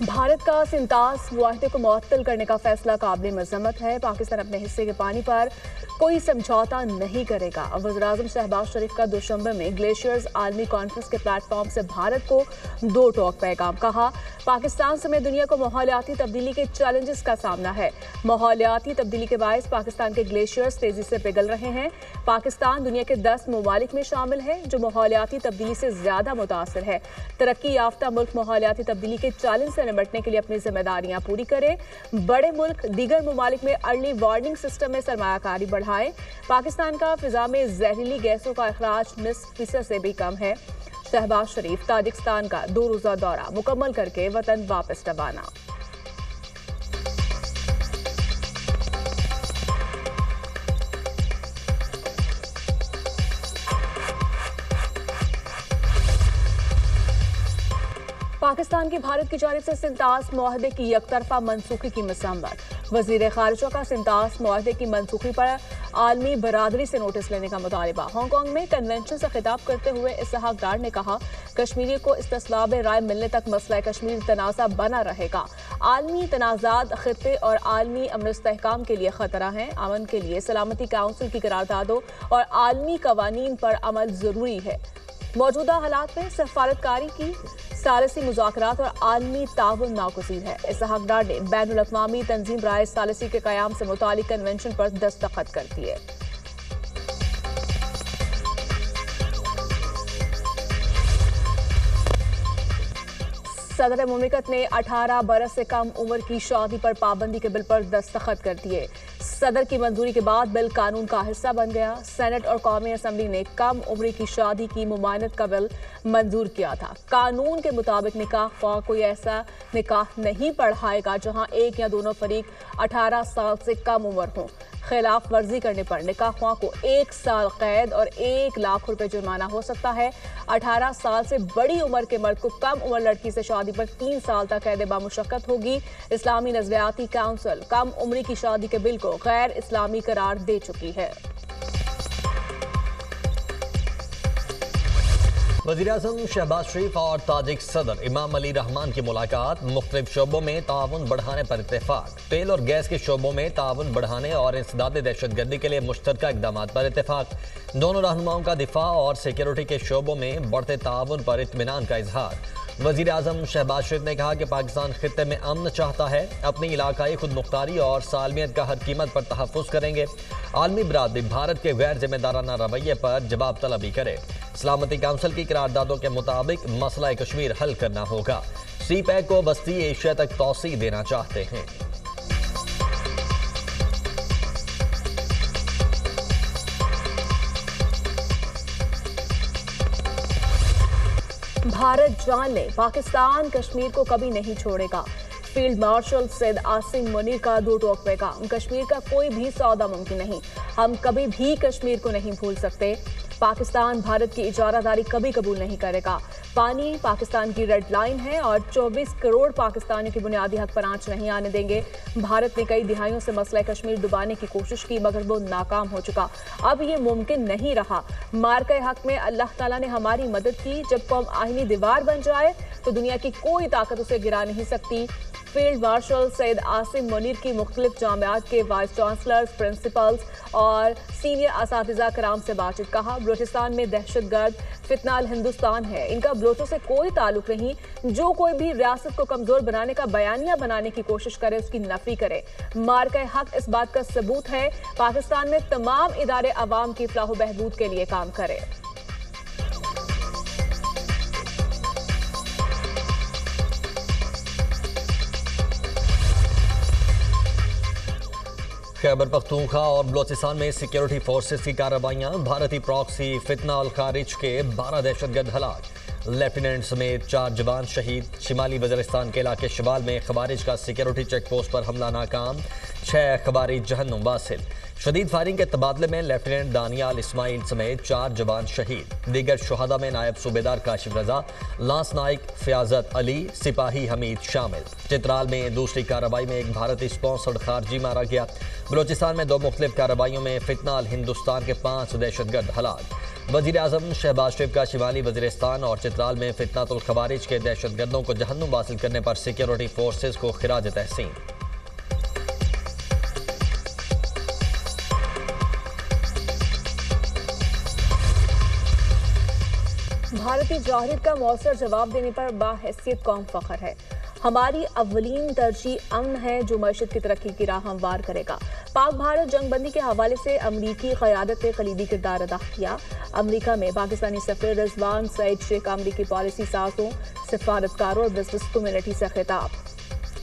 भारत का सिंतास मुआहदे को मुअत्तल करने का फैसला काबिल मजम्मत है। पाकिस्तान अपने हिस्से के पानी पर कोई समझौता नहीं करेगा। वज़ीर-ए-आज़म शहबाज शरीफ का दुशंबे में ग्लेशियर्स आलमी कॉन्फ्रेंस के प्लेटफॉर्म से भारत को दो टोक पैगाम। कहा, पाकिस्तान समेत दुनिया को माहौलियाती तब्दीली के चैलेंजेस का सामना है। माहौलियाती तब्दीली के बायस पाकिस्तान के ग्लेशियर्स तेजी से पिघल रहे हैं। पाकिस्तान दुनिया के 10 ममालिक में शामिल है जो माहौलियाती तब्दीली से ज्यादा मुतासर है। तरक्की याफ्ता मुल्क माहौलियाती तब्दीली के चैलेंज से निपटने के लिए अपनी जिम्मेदारियां पूरी करे। बड़े मुल्क दीगर ममालिक में अर्ली वार्निंग सिस्टम में सरमायाकारी बढ़ाएं। पाकिस्तान का फिजा में जहरीली गैसों का अखराज 20% से भी कम है। शहबाज शरीफ ताजिकिस्तान का 2 रोजा दौरा मुकम्मल करके वतन वापस रवाना। पाकिस्तान की भारत की जानिब से सिंतास मुआहदे की यकतरफा मनसूखी की मज़म्मत। वज़ीर ख़ारिजा का सिंतास मुआहदे की मनसूखी पर आलमी बरादरी से नोटिस लेने का मुतालिबा। हांगकांग में कन्वेंशन से खिताब करते हुए इसहाक डार ने कहा, कश्मीरियों को इस्तिस्लाब राय मिलने तक मसला कश्मीर तनाज़ा बना रहेगा। आलमी तनाज़ात खित्ते और आलमी अमन इस्तेहकाम के लिए खतरा है। अमन के लिए सलामती काउंसिल की करारदादों और आलमी कवानीन पर अमल जरूरी है। मौजूदा हालात में सफारतकारी की सालसी मुज़ाकरात और आलमी ताउन नागुज़ीर है। इसहाक डार ने बैनुल अक़वामी तंजीम राय सालसी के क़याम से मुतालिक कन्वेंशन पर दस्तखत कर दिए। सदर मुमलिकत ने 18 बरस से कम उम्र की शादी पर पाबंदी के बिल पर दस्तखत कर दिए। सदर की मंजूरी के बाद बिल कानून का हिस्सा बन गया। सेनेट और कौमी असम्बली ने कम उम्र की शादी की मुमानत का बिल मंजूर किया था। कानून के मुताबिक निकाह ख्वाह कोई ऐसा निकाह नहीं पढ़ाएगा जहां एक या दोनों फरीक 18 साल से कम उम्र हों। खिलाफ वर्जी करने पर निकाह ख्वाह को 1 साल कैद और 1 लाख रुपए जुर्माना हो सकता है। 18 साल से बड़ी उम्र के मर्द को कम उम्र लड़की से शादी पर 3 साल तक कैद बामुशक्कत होगी। इस्लामी नजरियाती काउंसिल कम उम्र की शादी के बिल को गैर इस्लामी करार दे चुकी है। वज़ीर-ए-आज़म शहबाज शरीफ और ताजिक सदर इमाम अली रहमान की मुलाकात। मुख्तलिफ शोबों में ताउन बढ़ाने पर इत्तेफाक। तेल और गैस के शोबों में ताउन बढ़ाने और इंसदाद दहशतगर्दी के लिए मुश्तरका इक़दाम पर इत्तेफाक। दोनों रहनुमाओं का दिफा और सिक्योरिटी के शोबों में बढ़ते ताउन पर इत्मीनान का इजहार। वज़ीर-ए-आज़म शहबाज शरीफ ने कहा कि पाकिस्तान खित्ते में अमन चाहता है, अपनी इलाकाई खुद मुख्तारी और सालमियत का हर कीमत पर तहफ़्फ़ुज़ करेंगे। आलमी बरादरी भारत के गैर जिम्मेदाराना रवैये पर जवाब तलबी करे। सलामती काउंसिल की करारदादों के मुताबिक मसला कश्मीर हल करना होगा। सी पैक को वस्ती एशिया तक तौसी देना चाहते हैं। भारत जान ले, पाकिस्तान कश्मीर को कभी नहीं छोड़ेगा। फील्ड मार्शल सैयद आसिम मुनीर का 2 टोक पैगाम। कश्मीर का कोई भी सौदा मुमकिन नहीं। हम कभी भी कश्मीर को नहीं भूल सकते। पाकिस्तान भारत की इजारादारी कभी कबूल नहीं करेगा। पानी पाकिस्तान की रेड लाइन है और 24 करोड़ पाकिस्तानियों की बुनियादी हक पर आंच नहीं आने देंगे। भारत ने कई दिहाइयों से मसला कश्मीर डुबाने की कोशिश की मगर वो नाकाम हो चुका। अब ये मुमकिन नहीं रहा। मार्के हक में अल्लाह ताला ने हमारी मदद की। जब कौम आहिनी दीवार बन जाए तो दुनिया की कोई ताकत उसे गिरा नहीं सकती। फील्ड मार्शल सैयद आसिम मुनीर की मुख्तलिफ जामियात के वाइस चांसलर्स, प्रिंसिपल्स और सीनियर असातिज़ा कराम से बातचीत। कहा, बलूचिस्तान में दहशतगर्द फितनाल हिंदुस्तान है, इनका बलोचों से कोई ताल्लुक नहीं। जो कोई भी रियासत को कमजोर बनाने का बयानिया बनाने की कोशिश करे उसकी नफी करे। मार्के हक इस बात का सबूत है। पाकिस्तान में तमाम इदारे अवाम की फलाह बहबूद के लिए काम करे। खैबर पख्तूनख्वा और बलोचिस्तान में सिक्योरिटी फोर्सेस की कार्रवाइयाँ। भारतीय प्रॉक्सी फितना अल खारिज के 12 दहशतगर्द हलाक। लेफ्टिनेंट समेत 4 जवान शहीद। शिमाली वज़ीरिस्तान के इलाके शवाल में खवारिज का सिक्योरिटी चेक पोस्ट पर हमला नाकाम। 6 खवारिज जहन्नुम वासिल। शदीद फायरिंग के तबादले में लेफ्टिनेंट दानियाल इस्माइल समेत 4 जवान शहीद। दीगर शुहदा में नायब सूबेदार काशिफ रजा, लांस नाइक फ़ियाज़त अली, सिपाही हमीद शामिल। चित्राल में दूसरी कार्रवाई में एक भारतीय स्पॉन्सर्ड खारजी मारा गया। बलूचिस्तान में 2 मुख्तलिफ कार्रवाइयों में फितना अल हिंदुस्तान के 5 दहशतगर्द हलाक। वजीर आजम शहबाज शरीफ का शिमाली वजीरिस्तान और चित्राल में फितनातुल खवारिज के दहशतगर्दों को जहन्नुम हासिल करने पर सिक्योरिटी फोर्सेज को खिराज तहसीन। भारतीय जौहरीर का मौसर जवाब देने पर बाहैसियत कौम फख्र है। हमारी अव्वलीन तरजीह अमन है जो मईशत की तरक्की की राह हमवार करेगा। पाक भारत जंगबंदी के हवाले से अमरीकी क़यादत ने कलीदी किरदार अदा किया। अमरीका में पाकिस्तानी सफीर रिजवान सईद शेख अमरीकी पॉलिसी साजों, सिफारतकारों और बिजनेस कम्युनिटी से खिताब।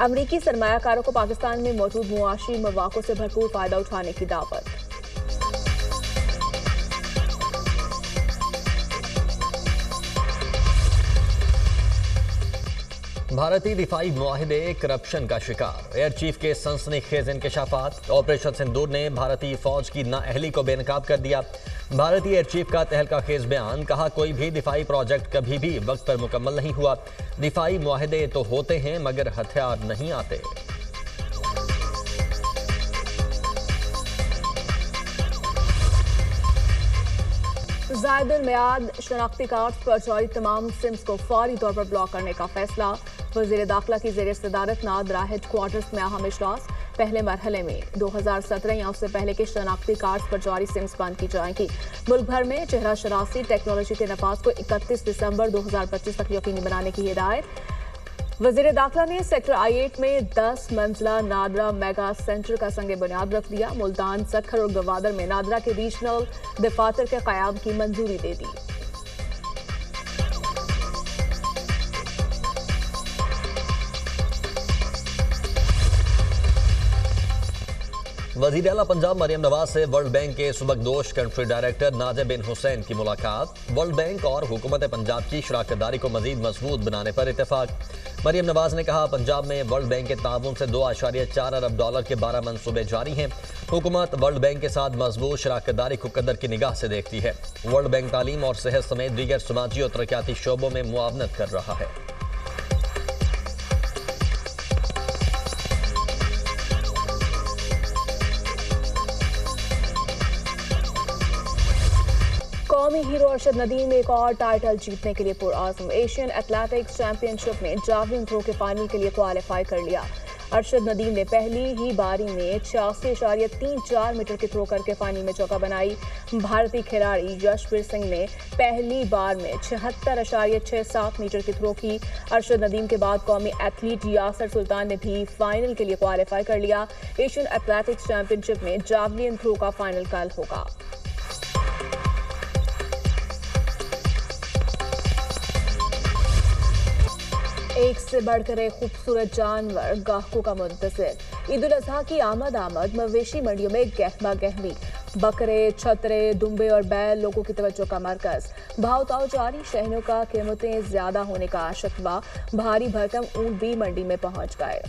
अमरीकी सरमायाकारों को पाकिस्तान में मौजूद मुआशी मौक़ों से भरपूर फ़ायदा उठाने की दावत। भारतीय दिफाई मुआहिदे करप्शन का शिकार, एयर चीफ के सनसनीखेज इंकशाफात। ऑपरेशन सिंदूर ने भारतीय फौज की नाअहली को बेनकाब कर दिया। भारतीय एयर चीफ का तहलका खेज बयान, कहा कोई भी दिफाई प्रोजेक्ट कभी भी वक्त पर मुकम्मल नहीं हुआ। दिफाई मुआहिदे तो होते हैं मगर हथियार नहीं आते। ज़ायदुल मियाद शनाख्ती कार्ड्स पर जारी तमाम सिम्स को फौरी तौर पर ब्लॉक करने का फैसला। वज़ीर दाखिला की ज़ेर सदारत नादरा हेडक्वार्टर्स में अहम इजलास। पहले मरहले में 2017 या उससे पहले के शनाख्ती कार्ड्स पर जारी सिम्स बंद की जाएंगी। मुल्क भर में चेहरा शनासी टेक्नोलॉजी के नफाज को 31 दिसंबर 2025 तक यकीनी बनाने की हिदायत। वज़ीर दाखिला ने सेक्टर I-8 में 10 मंजिला नादरा मेगा सेंटर का संग बुनियाद रख दिया। मुल्तान, सक्खर और गवादर में नादरा के रीजनल दफातर के क़याम की मंजूरी दे दी। वज़ीर आला पंजाब मरियम नवाज से वर्ल्ड बैंक के सुबकदोश कंट्री डायरेक्टर नाजिर बिन हुसैन की मुलाकात। वर्ल्ड बैंक और हुकूमत पंजाब की शराकतदारी को मजीद मजबूत बनाने पर इत्तेफाक। मरियम नवाज ने कहा पंजाब में वर्ल्ड बैंक के ताउन से $2.4 अरब के 12 मंसूबे जारी हैं। हुकूमत वर्ल्ड बैंक के साथ मजबूत शराकतदारी को कदर की निगाह से देखती है। वर्ल्ड बैंक तालीम और सेहत समेत दीगर समाजी और तरक्याती शोबों में मुआवनत कर रहा है। कौमी हीरो अरशद नदीम एक और टाइटल जीतने के लिए पुरआज़म। एशियन एथलेटिक्स चैंपियनशिप में जावलिन थ्रो के फाइनल के लिए क्वालिफाई कर लिया। अरशद नदीम ने पहली ही बारी में 86.34 मीटर की थ्रो करके फाइनल में चौका बनाई। भारतीय खिलाड़ी यशवीर सिंह ने पहली बार में 76.67 मीटर की थ्रो की। अरशद नदीम के बाद कौमी एथलीट यासर सुल्तान ने भी फाइनल के लिए क्वालिफाई कर लिया। एशियन एथलेटिक्स चैंपियनशिप में जावलिन थ्रो का फाइनल कल होगा। एक से बढ़कर एक खूबसूरत जानवर गाहकों का मुंतज़िर। ईद उल अज़हा की आमद मवेशी मंडियों में गहमा गहमी। बकरे, छतरे, दुम्बे और बैल लोगों की तवज्जो का मरकज। भाव ताव जारी, शहरों का कीमतें ज्यादा होने का शिकवा। भारी भरकम ऊंट भी मंडी में पहुंच गए।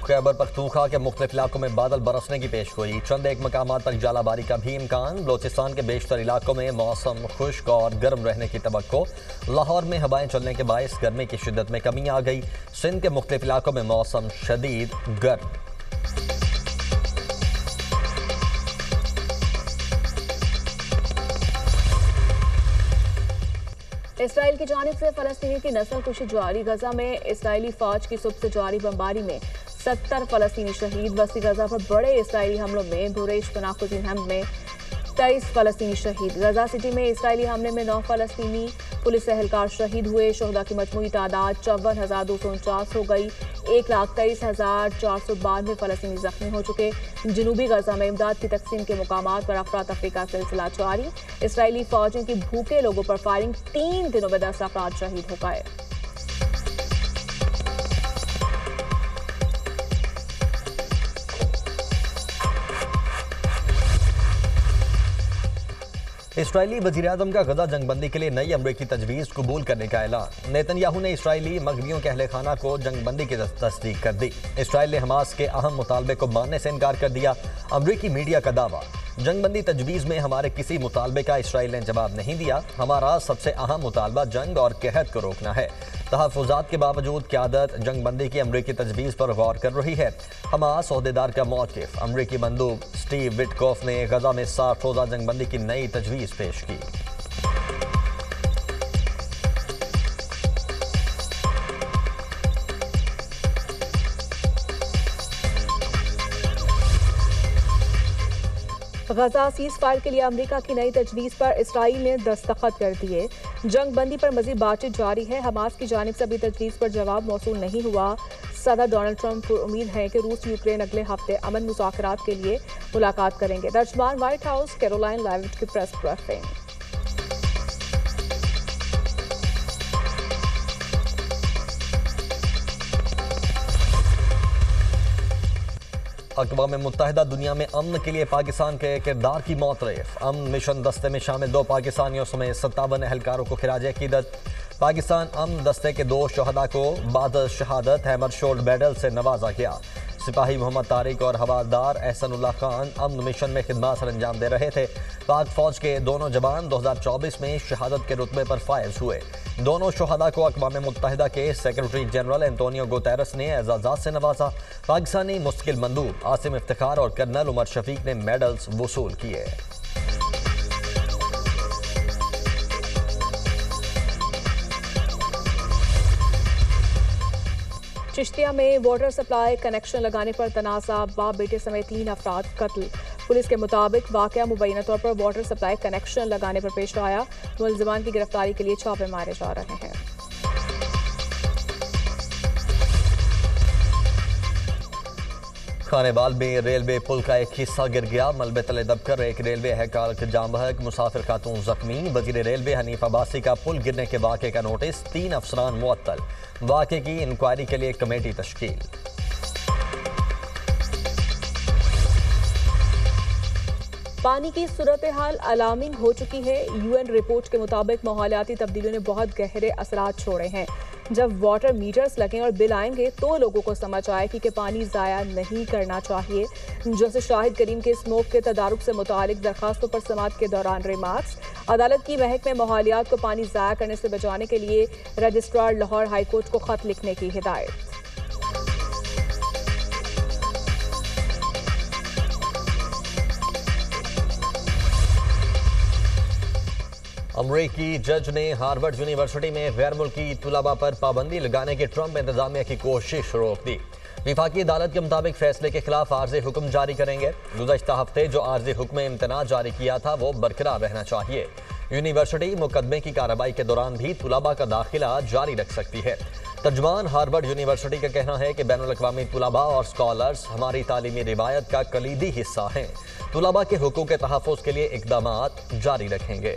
खैबर पख्तूनख्वा के मुख्तलिफ इलाकों में बादल बरसने की पेशगोई। चंद एक मकामात पर जालाबारी का भी इम्कान। बलोचिस्तान के बेशतर इलाकों में मौसम खुश्क और गर्म रहने की तवक्को। लाहौर में हवाएं चलने के बायस गर्मी की शिद्दत में कमी आ गई। सिंध के मुख्तलिफ इलाकों में मौसम शदीद गर्म। इसराइल की जानिब से फलस्तीनी की नस्ल कुशी जारी। गजा में इसराइली फौज की सुबह से जारी बमबारी में 70 फलस्तीनी शहीद। वसी गजा पर बड़े इसराइली हमलों में बुरेश पनाकुजीन हमले में 23 फलस्तीनी शहीद। गजा सिटी में इसराइली हमले में 9 फलस्तीनी पुलिस एहलकार शहीद हुए। शोहदा की मजमूई तादाद 54,249 हो गई। 1,23,492 फलस्तीनी जख्मी हो चुके। जनूबी गजा में इमदाद की तकसीम के मुकामात पर अफरा तफरी का सिलसिला जारी। इसराइली फौजियों की भूखे लोगों पर फायरिंग। 3 दिनों में 10 अफराद शहीद हो गए। इसराइली वज़ीर-ए-आज़म का गजा जंगबंदी के लिए नई अमरीकी तजवीज़ कबूल करने का ऐलान। नेतन्याहू ने इसराइली मगवियों के अहले खाना को जंगबंदी की तस्दीक कर दी। इसराइल ने हमास के अहम मुतालबे को मानने से इनकार कर दिया। अमरीकी मीडिया का दावा, जंगबंदी तजवीज़ में हमारे किसी मुतालबे का इसराइल ने जवाब नहीं दिया। हमारा सबसे अहम मुतालबा जंग और कहत को रोकना है। तहफ़्फ़ुज़ात के बावजूद क़यादत जंगबंदी की अमरीकी तजवीज़ पर गौर कर रही है। हमास ओहदेदार का मौक़िफ़। अमरीकी बंदूक स्टीव विटकॉफ ने गज़ा में 60 रोज़ा जंगबंदी की नई तजवीज़ पेश की। गजा सीज फायर के लिए अमेरिका की नई तजवीज़ पर इसराइल ने दस्तखत कर दिए। जंग बंदी पर मजीद बातचीत जारी है। हमास की जानिब से अभी तजवीज़ पर जवाब मौसूल नहीं हुआ। सदर डोनाल्ड ट्रंप को उम्मीद है कि रूस यूक्रेन अगले हफ्ते अमन मुज़ाकरात के लिए मुलाकात करेंगे। तर्जमान व्हाइट हाउस कैरोलाइन लेविट की प्रेस ब्रीफिंग। अक़वाम मुत्तहिदा दुनिया में अमन के लिए पाकिस्तान के किरदार की मौतरेफ। अमन मिशन दस्ते में शामिल 2 पाकिस्तानियों समेत 57 एहलकारों को खिराज अकीदत। पाकिस्तान अमन दस्ते के 2 शहदा को बाद शहादत हैमर शोल्ड मेडल से नवाजा गया। सिपाही मोहम्मद तारिक और हवालदार एहसनुल्लाह खान अमन मिशन में खिदमत सर अंजाम दे रहे थे। पाक फौज के दोनों जवान 2024 में शहादत के रुतबे पर फायज हुए। दोनों शहदा को अक़वाम मुत्तहिदा के सेक्रेटरी जनरल एंटोनियो गुतेरस ने एजाज़ात से नवाजा। पाकिस्तानी मुस्तकिल मंदूब आसिम इफ्तिखार और कर्नल उमर शफीक ने मेडल्स वसूल किए। चिश्तिया में वाटर सप्लाई कनेक्शन लगाने पर तनाज़ा, बाप बेटे समेत 3 अफराद कत्ल। पुलिस के मुताबिक वाक़या मुबैना तौर पर वाटर सप्लाई कनेक्शन लगाने पर पेश आया। मुलज़िमान की गिरफ्तारी के लिए छापे मारे जा रहे हैं। खानेवाल में रेलवे पुल का एक हिस्सा गिर गया। मलबे तले दबकर एक रेलवे एहलकार की जान बहक, मुसाफिर खातून जख्मी। वज़ीर रेलवे हनीफ अब्बासी का पुल गिरने के वाक़े का नोटिस, 3 अफसरान मुअत्तल। वाक़े की इंक्वायरी के लिए कमेटी तश्कील। पानी की सूरत हाल अलार्मिंग हो चुकी है। यूएन रिपोर्ट के मुताबिक माहौलियाती तब्दीलियों ने बहुत गहरे असरात छोड़े हैं। जब वाटर मीटर्स लगें और बिल आएंगे तो लोगों को समझ आएगी कि पानी ज़ाया नहीं करना चाहिए। जैसे शाहिद करीम के स्मोक के तदारुक से मुतालिक दरखास्तों पर समाअत के दौरान रिमार्क्स। अदालत की महक में माहौलियात को पानी ज़ाया करने से बचाने के लिए रजिस्ट्रार लाहौर हाईकोर्ट को खत लिखने की हिदायत। अमरीकी जज ने हार्वर्ड यूनिवर्सिटी में गैर मुल्की तुलबा पर पाबंदी लगाने की ट्रंप इंतजामिया की कोशिश रोक दी। विफाकी अदालत के मुताबिक फैसले के खिलाफ आर्जी हुक्म जारी करेंगे। गुज़श्ता हफ्ते जो आर्जी हुक्म इम्तना जारी किया था वो बरकरार रहना चाहिए। यूनिवर्सिटी मुकदमे की कार्रवाई के दौरान भी तुलबा का दाखिला जारी रख सकती है। तर्जमान हार्वर्ड यूनिवर्सिटी का कहना है कि बैनुल-अक़वामी तुलबा और स्कॉलर्स हमारी तालीमी रिवायत का कलीदी हिस्सा हैं। तुलबा के हुकूक के तहफ़्फ़ुज़ के लिए इक़दामात जारी रखेंगे।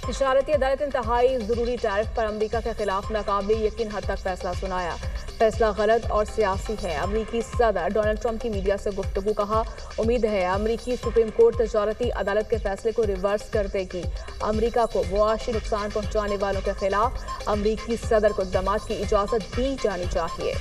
इशारती अदालत इंतहाई ज़रूरी टैरिफ पर अमरीका के खिलाफ नाकाबिल यकीन हद तक फैसला सुनाया। फैसला गलत और सियासी है। अमरीकी सदर डोनाल्ड ट्रंप की मीडिया से गुफ्तगू, कहा उम्मीद है अमरीकी सुप्रीम कोर्ट तजारती अदालत के फैसले को रिवर्स कर देगी। अमरीका को मुआशी नुकसान पहुंचाने वालों के खिलाफ अमरीकी सदर को इक़दामात की इजाज़त दी जानी चाहिए।